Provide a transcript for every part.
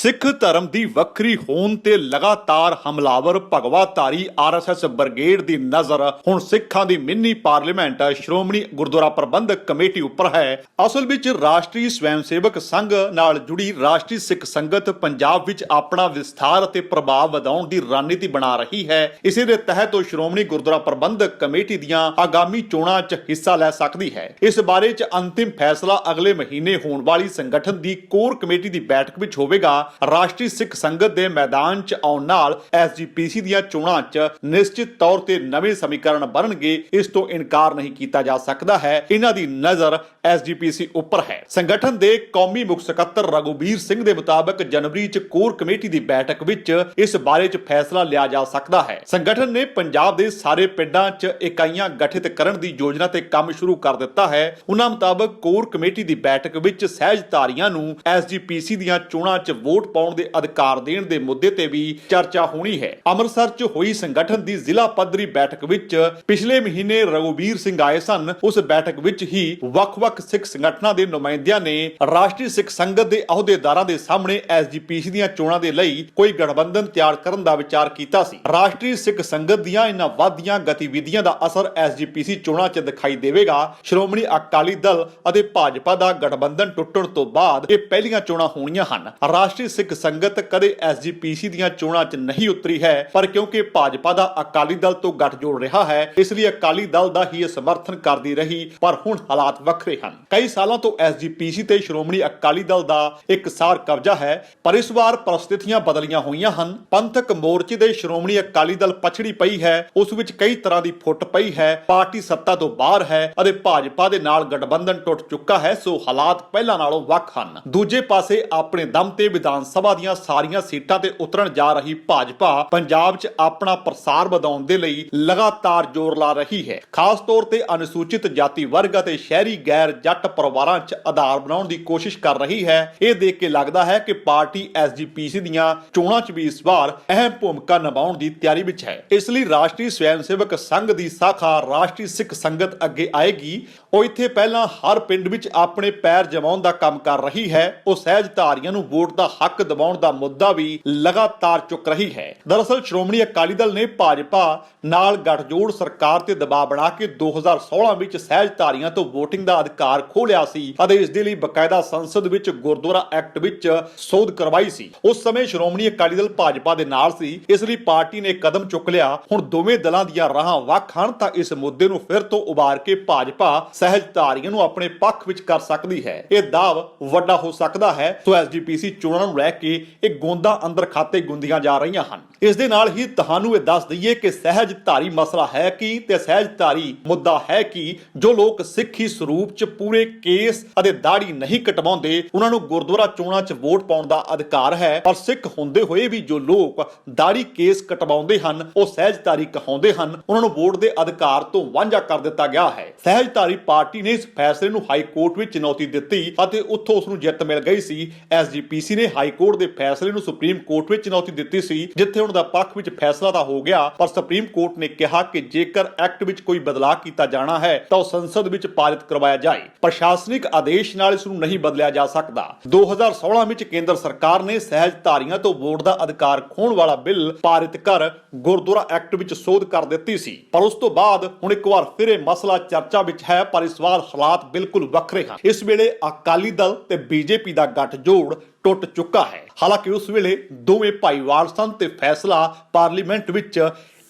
ਸਿੱਖ ਧਰਮ ਦੀ ਵੱਖਰੀ ਹੋਣ ਤੇ ਲਗਾਤਾਰ ਹਮਲਾਵਰ ਭਗਵਾਧਾਰੀ ਆਰਐਸਐਸ ਬ੍ਰਿਗੇਡ ਦੀ ਨਜ਼ਰ ਹੁਣ ਸਿੱਖਾਂ ਦੀ ਮਿੰਨੀ ਪਾਰਲੀਮੈਂਟ ਸ਼੍ਰੋਮਣੀ ਗੁਰਦੁਆਰਾ ਪ੍ਰਬੰਧਕ ਕਮੇਟੀ ਉੱਪਰ ਹੈ। ਅਸਲ ਵਿੱਚ ਰਾਸ਼ਟਰੀ ਸਵੈਮ ਸੇਵਕ ਸੰਘ ਨਾਲ ਜੁੜੀ ਰਾਸ਼ਟਰੀ ਸਿੱਖ ਸੰਗਤ ਪੰਜਾਬ ਵਿੱਚ ਆਪਣਾ ਵਿਸਥਾਰ ਅਤੇ ਪ੍ਰਭਾਵ ਵਧਾਉਣ ਦੀ ਰਣਨੀਤੀ ਬਣਾ ਰਹੀ ਹੈ। ਇਸੇ ਦੇ ਤਹਿਤ ਉਹ ਸ਼੍ਰੋਮਣੀ ਗੁਰਦੁਆਰਾ ਪ੍ਰਬੰਧਕ ਕਮੇਟੀ ਦੀਆਂ ਆਗਾਮੀ ਚੋਣਾਂ 'ਚ ਹਿੱਸਾ ਲੈ ਸਕਦੀ ਹੈ। ਇਸ ਬਾਰੇ 'ਚ ਅੰਤਿਮ ਫੈਸਲਾ ਅਗਲੇ ਮਹੀਨੇ ਹੋਣ ਵਾਲੀ ਸੰਗਠਨ ਦੀ ਕੋਰ ਕਮੇਟੀ ਦੀ ਬੈਠਕ ਵਿੱਚ ਹੋਵੇਗਾ। ਰਾਸ਼ਟਰੀ ਸਿੱਖ ਸੰਗਤ ਦੇ ਮੈਦਾਨ 'ਚ ਆਉਣ ਨਾਲ ਐਸਜੀਪੀਸੀ ਦੀਆਂ ਚੋਣਾਂ 'ਚ ਨਿਸ਼ਚਿਤ ਤੌਰ ਤੇ ਨਵੇਂ ਸਮੀਕਰਨ ਬਣਨਗੇ। ਇਸ ਤੋਂ ਇਨਕਾਰ ਨਹੀਂ ਕੀਤਾ ਜਾ ਸਕਦਾ ਹੈ। ਇਹਨਾਂ ਦੀ ਨਜ਼ਰ ਐਸਜੀਪੀਸੀ ਉੱਪਰ ਹੈ। ਸੰਗਠਨ ਦੇ ਕੌਮੀ ਮੁੱਖ ਸਕੱਤਰ ਰਘੁਬੀਰ ਸਿੰਘ ਦੇ ਮੁਤਾਬਕ ਜਨਵਰੀ 'ਚ ਕੋਰ ਕਮੇਟੀ ਦੀ ਬੈਠਕ ਵਿੱਚ ਇਸ ਬਾਰੇ 'ਚ ਫੈਸਲਾ ਲਿਆ ਜਾ ਸਕਦਾ ਹੈ। ਸੰਗਠਨ ਨੇ ਪੰਜਾਬ ਦੇ ਸਾਰੇ ਪਿੰਡਾਂ 'ਚ ਇਕਾਈਆਂ ਗਠਿਤ ਕਰਨ ਦੀ ਯੋਜਨਾ ਤੇ ਕੰਮ ਸ਼ੁਰੂ ਕਰ ਦਿੱਤਾ ਹੈ। ਉਹਨਾਂ ਮੁਤਾਬਕ ਕੋਰ ਕਮੇਟੀ ਦੀ ਬੈਠਕ ਵਿੱਚ ਸਹਿਜਧਾਰੀਆਂ ਨੂੰ ਐਸਜੀਪੀਸੀ ਦੀਆਂ ਚੋਣਾਂ 'ਚ ਵੋਟ ਪਾਉਣ ਦੇ ਅਧਿਕਾਰ ਦੇਣ ਦੇ ਮੁੱਦੇ ਤੇ ਵੀ ਚਰਚਾ ਹੋਣੀ ਹੈ। ਅੰਮ੍ਰਿਤਸਰ 'ਚ ਹੋਈ ਸੰਗਠਨ ਦੀ ਜ਼ਿਲ੍ਹਾ ਪੱਧਰੀ ਬੈਠਕ ਵਿੱਚ ਪਿਛਲੇ ਮਹੀਨੇ ਰਘੁਬੀਰ ਸਿੰਘ ਆਏ ਸਨ। ਉਸ ਬੈਠਕ ਵਿੱਚ ਹੀ ਵੱਖ-ਵੱਖ ਸਿੱਖ ਸੰਗਠਨਾਂ ਦੇ ਨੁਮਾਇੰਦਿਆਂ ਨੇ ਰਾਸ਼ਟਰੀ ਸਿੱਖ ਸੰਗਤ ਦੇ ਅਹੁਦੇਦਾਰਾਂ ਦੇ ਸਾਹਮਣੇ ਐਸਜੀਪੀਸੀ ਦੀਆਂ ਚੋਣਾਂ ਦੇ ਲਈ ਕੋਈ ਗਠਬੰਧਨ ਤਿਆਰ ਕਰਨ ਦਾ ਵਿਚਾਰ ਕੀਤਾ ਸੀ। ਰਾਸ਼ਟਰੀ ਸਿੱਖ ਸੰਗਤ ਦੀਆਂ ਇਹਨਾਂ ਵਧਦੀਆਂ ਗਤੀਵਿਧੀਆਂ ਦਾ ਅਸਰ ਐਸਜੀਪੀਸੀ ਚੋਣਾਂ 'ਚ ਦਿਖਾਈ ਦੇਵੇਗਾ। ਸ਼੍ਰੋਮਣੀ ਅਕਾਲੀ ਦਲ ਅਤੇ ਭਾਜਪਾ ਦਾ ਗਠਬੰਧਨ ਟੁੱਟਣ ਤੋਂ ਬਾਅਦ ਇਹ ਪਹਿਲੀਆਂ ਚੋਣਾਂ ਹੋਣੀਆਂ ਹਨ। ਰਾਸ਼ਟਰੀ ਸਿੱਖ ਸੰਗਤ ਕਦੇ ਐਸਜੀਪੀਸੀ ਦੀਆਂ ਚੋਣਾਂ 'ਚ ਨਹੀਂ ਉਤਰੀ ਹੈ, ਪਰ ਕਿਉਂਕਿ ਭਾਜਪਾ ਦਾ ਅਕਾਲੀ ਦਲ ਤੋਂ ਗੱਠਜੋੜ ਰਿਹਾ ਹੈ, ਇਸ ਲਈ ਅਕਾਲੀ ਦਲ ਦਾ ਹੀ ਸਮਰਥਨ ਕਰਦੀ ਰਹੀ। ਪਰ ਹੁਣ ਹਾਲਾਤ ਵੱਖਰੇ ਹਨ। ਕਈ ਸਾਲਾਂ ਤੋਂ ਐਸਜੀਪੀਸੀ ਤੇ ਸ਼੍ਰੋਮਣੀ ਅਕਾਲੀ ਦਲ ਦਾ ਇੱਕਸਾਰ ਕਬਜ਼ਾ ਹੈ, ਪਰ ਇਸ ਵਾਰ ਪਰਿਸਥਿਤੀਆਂ ਬਦਲੀਆਂ ਹੋਈਆਂ ਹਨ। ਪੰਥਕ ਮੋਰਚੇ ਦੇ ਸ਼੍ਰੋਮਣੀ ਅਕਾਲੀ ਦਲ ਪਛੜੀ ਪਈ ਹੈ। ਉਸ ਵਿੱਚ ਕਈ ਤਰ੍ਹਾਂ ਦੀ ਫੁੱਟ ਪਈ ਹੈ। ਪਾਰਟੀ ਸੱਤਾ ਤੋਂ ਬਾਹਰ ਹੈ ਅਤੇ ਭਾਜਪਾ ਦੇ ਨਾਲ ਗਠਬੰਧਨ ਟੁੱਟ ਚੁੱਕਾ ਹੈ। ਸੋ ਹਾਲਾਤ ਪਹਿਲਾਂ ਨਾਲੋਂ ਵੱਖ ਹਨ। ਦੂਜੇ ਪਾਸੇ ਆਪਣੇ ਦਮ ਤੇ ਵਿਧਾਨ ਸਭਾ ਦੀਆਂ ਸਾਰੀਆਂ ਸੀਟਾਂ ਤੇ ਉਤਰਨ ਜਾ ਰਹੀ ਭਾਜਪਾ ਪੰਜਾਬ 'ਚ ਆਪਣਾ ਪ੍ਰਸਾਰ ਵਧਾਉਣ ਦੇ ਲਈ ਲਗਾਤਾਰ ਜ਼ੋਰ ਲਾ ਰਹੀ ਹੈ। ਖਾਸ ਤੌਰ ਤੇ ਅਨੁਸੂਚਿਤ ਜਾਤੀ ਵਰਗ ਅਤੇ ਸ਼ਹਿਰੀ ਗੈਰ ਜੱਟ ਪਰਿਵਾਰਾਂ 'ਚ ਆਧਾਰ ਬਣਾਉਣ ਦੀ ਕੋਸ਼ਿਸ਼ ਕਰ ਰਹੀ ਹੈ। ਇਹ ਦੇਖ ਕੇ ਲੱਗਦਾ ਹੈ ਕਿ ਪਾਰਟੀ ਐਸਜੀਪੀਸੀ ਦੀਆਂ ਚੋਣਾਂ 'ਚ ਵੀ ਇਸ ਵਾਰ ਅਹਿਮ ਭੂਮਿਕਾ ਨਿਭਾਉਣ ਦੀ ਤਿਆਰੀ ਵਿੱਚ ਹੈ। ਇਸ ਲਈ ਰਾਸ਼ਟਰੀ ਸਵੈਮ ਸੇਵਕ ਸੰਘ ਦੀ ਸਾਖਾ ਰਾਸ਼ਟਰੀ ਸਿੱਖ ਸੰਗਤ ਅੱਗੇ ਆਏਗੀ। ਉਹ ਇੱਥੇ ਪਹਿਲਾਂ ਹਰ ਪਿੰਡ ਵਿੱਚ ਆਪਣੇ ਪੈਰ ਜਮਾਉਣ ਦਾ ਕੰਮ ਕਰ ਰਹੀ ਹੈ। ਉਹ ਸਹਿਜਧਾਰੀਆਂ ਨੂੰ ਵੋਟ ਦਾ ਹੱਕ ਦਿਵਾਉਣ ਦਾ ਮੁੱਦਾ ਵੀ ਲਗਾਤਾਰ ਚੁੱਕ ਰਹੀ ਹੈ। ਦਰਅਸਲ ਸ਼੍ਰੋਮਣੀ ਅਕਾਲੀ ਦਲ ਨੇ ਭਾਜਪਾ ਨਾਲ ਗੱਠਜੋੜ ਸਰਕਾਰ ਤੇ ਦਬਾਅ ਬਣਾ ਕੇ 2016 ਵਿੱਚ ਸਹਿਜਧਾਰੀਆਂ ਤੋਂ VOTING ਦਾ ਅਧਿਕਾਰ ਖੋਹ ਲਿਆ ਸੀ ਅਤੇ ਇਸ ਦੇ ਲਈ ਬਕਾਇਦਾ ਸੰਸਦ ਵਿੱਚ ਗੁਰਦੁਆਰਾ ਐਕਟ ਵਿੱਚ ਸੋਧ ਕਰਵਾਈ ਸੀ। ਉਸ ਸਮੇਂ ਸ਼੍ਰੋਮਣੀ ਅਕਾਲੀ ਦਲ ਭਾਜਪਾ ਦੇ ਨਾਲ ਸੀ, ਇਸ ਲਈ ਪਾਰਟੀ ਨੇ ਕਦਮ ਚੁੱਕ ਲਿਆ। ਹੁਣ ਦੋਵੇਂ ਦਲਾਂ ਦੀਆਂ ਰਾਹਾਂ ਵੱਖ ਹਨ ਤਾਂ ਇਸ ਮੁੱਦੇ ਨੂੰ ਫਿਰ ਤੋਂ ਉਭਾਰ ਕੇ ਭਾਜਪਾ ਸਹਿਜਧਾਰੀਆਂ ਨੂੰ ਆਪਣੇ ਪੱਖ ਵਿੱਚ ਕਰ ਸਕਦੀ ਹੈ। ਇਹ ਦਾਅਵ ਵੱਡਾ ਹੋ ਸਕਦਾ ਹੈ। ਸੋ ਐਸਜੀਪੀਸੀ ਚੋਣਾਂ ਨੂੰ ਲੈ ਕੇ ਇਹ ਗੋਂਦਾਂ ਅੰਦਰ ਖਾਤੇ ਗੁੰਦੀਆਂ ਜਾ ਰਹੀਆਂ ਹਨ। ਇਸ ਦੇ ਨਾਲ ਹੀ ਤੁਹਾਨੂੰ ਇਹ ਦੱਸ ਦਈਏ ਕਿ ਸਹਿਜਧਾਰੀ ਮਸਲਾ ਹੈ ਕੀ ਤੇ ਸਹਿਜਧਾਰੀ ਮੁੱਦਾ ਹੈ ਕੀ। ਜੋ ਲੋਕ ਸਿੱਖੀ ਸਰੂਪ 'ਚ ਪੂਰੇ ਕੇਸ ਅਤੇ ਦਾੜੀ ਨਹੀਂ ਕਟਵਾਉਂਦੇ, ਉਹਨਾਂ ਨੂੰ ਗੁਰਦੁਆਰਾ ਚੋਣਾਂ 'ਚ ਵੋਟ ਪਾਉਣ ਦਾ ਅਧਿਕਾਰ ਹੈ। ਪਰ ਸਿੱਖ ਹੁੰਦੇ ਹੋਏ ਵੀ ਜੋ ਲੋਕ ਦਾੜੀ ਕੇਸ ਕਟਵਾਉਂਦੇ ਹਨ, ਉਹ ਸਹਿਜਧਾਰੀ ਕਹਾਉਂਦੇ ਹਨ, ਉਹਨਾਂ ਨੂੰ ਵੋਟ ਦੇ ਅਧਿਕਾਰ ਤੋਂ ਵਾਂਝਾ ਕਰ ਦਿੱਤਾ ਗਿਆ ਹੈ। ਸਹਿਜਧਾਰੀ ਪਾਰਟੀ ਨੇ ਇਸ ਫੈਸਲੇ ਨੂੰ ਹਾਈ ਕੋਰਟ ਵਿੱਚ ਚੁਣੌਤੀ ਦਿੱਤੀ ਅਤੇ ਉੱਥੋਂ ਉਸ ਨੂੰ ਜਿੱਤ ਮਿਲ ਗਈ ਸੀ। ਐਸਜੀਪੀਸੀ ਨੇ ਹਾਈ ਕੋਰਟ ਦੇ ਫੈਸਲੇ ਨੂੰ ਸੁਪਰੀਮ ਕੋਰਟ ਵਿੱਚ ਚੁਣੌਤੀ ਦਿੱਤੀ ਸੀ, ਜਿੱਥੇ ਉਹਨਾਂ ਦਾ ਪੱਖ ਵਿੱਚ ਫੈਸਲਾ ਤਾਂ ਹੋ ਗਿਆ, ਪਰ ਸੁਪਰੀਮ ਕੋਰਟ ਨੇ ਕਿਹਾ ਕਿ ਜੇਕਰ ਐਕਟ ਵਿੱਚ ਕੋਈ ਬਦਲਾਅ ਕੀਤਾ ਜਾਣਾ ਹੈ ਤਾਂ ਉਹ ਸੰਸਦ ਵਿੱਚ ਪਾਰਿਤ ਕਰਵਾਇਆ ਜਾਏ। ਪ੍ਰਸ਼ਾਸਨਿਕ ਆਦੇਸ਼ ਨਾਲ ਇਸ ਨੂੰ ਨਹੀਂ ਬਦਲਿਆ ਜਾ ਸਕਦਾ। 2016 ਵਿੱਚ ਕੇਂਦਰ ਸਰਕਾਰ ਨੇ ਸਹਿਜਧਾਰੀਆਂ ਤੋਂ ਵੋਟ ਦਾ ਅਧਿਕਾਰ ਖੋਹਣ ਵਾਲਾ ਬਿੱਲ ਪਾਰਿਤ ਕਰ ਗੁਰਦੁਆਰਾ ਐਕਟ ਵਿੱਚ ਸੋਧ ਕਰ ਦਿੱਤੀ ਸੀ, ਪਰ ਉਸ ਤੋਂ ਬਾਅਦ ਹੁਣ ਇੱਕ ਵਾਰ ਫਿਰ ਇਹ ਮਸਲਾ ਚਰਚਾ ਵਿੱਚ ਹੈ। ਪਰ ਇਸ ਵਾਰ ਹਾਲਾਤ ਬਿਲਕੁਲ ਵੱਖਰੇ ਹਨ। ਇਸ ਵੇਲੇ ਅਕਾਲੀ ਦਲ ਤੇ ਬੀਜੇਪੀ ਦਾ ਗੱਠਜੋੜ ਟੁੱਟ ਚੁੱਕਾ ਹੈ। ਹਾਲਾਂਕਿ ਉਸ ਵੇਲੇ ਦੋਵੇਂ ਭਾਈਵਾਲ ਸਨ ਤੇ ਫੈਸਲਾ ਪਾਰਲੀਮੈਂਟ ਵਿੱਚ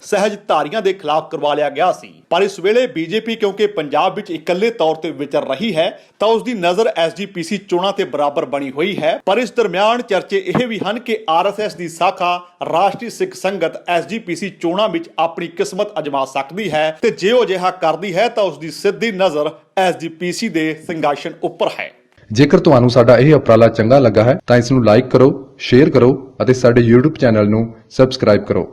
ਸਹਿਜਧਾਰੀਆਂ ਦੇ ਖਿਲਾਫ ਕਰਵਾ ਲਿਆ ਗਿਆ ਸੀ। ਪਰ ਇਸ ਵੇਲੇ ਬੀਜੇਪੀ ਕਿਉਂਕਿ ਪੰਜਾਬ ਵਿੱਚ ਇਕੱਲੇ ਤੌਰ ਤੇ ਵਿਚਰ ਰਹੀ ਹੈ ਤਾਂ ਉਸ ਦੀ ਨਜ਼ਰ ਐਸਜੀਪੀਸੀ ਚੋਣਾਂ ਤੇ ਬਰਾਬਰ ਬਣੀ ਹੋਈ ਹੈ। ਪਰ ਇਸ ਦਰਮਿਆਨ ਚਰਚੇ ਇਹ ਵੀ ਹਨ ਕਿ ਆਰਐਸਐਸ ਦੀ ਸਾਖਾ ਰਾਸ਼ਟਰੀ ਸਿੱਖ ਸੰਗਤ ਐਸਜੀਪੀਸੀ ਚੋਣਾਂ ਵਿੱਚ ਆਪਣੀ ਕਿਸਮਤ ਅਜਮਾ ਸਕਦੀ ਹੈ ਤੇ ਜੇ ਉਹ ਅਜਿਹਾ ਕਰਦੀ ਹੈ ਤਾਂ ਉਸ ਦੀ ਸਿੱਧੀ ਨਜ਼ਰ ਐਸਜੀਪੀਸੀ ਦੇ ਸਿੰਘਾਸਨ ਉੱਪਰ ਹੈ। ਜੇਕਰ ਤੁਹਾਨੂੰ ਸਾਡਾ ਇਹ ਉਪਰਾਲਾ ਚੰਗਾ ਲੱਗਾ ਹੈ ਤਾਂ ਇਸ ਨੂੰ ਲਾਈਕ ਕਰੋ, ਸ਼ੇਅਰ ਕਰੋ ਅਤੇ ਸਾਡੇ YouTube ਚੈਨਲ ਨੂੰ ਸਬਸਕ੍ਰਾਈਬ ਕਰੋ।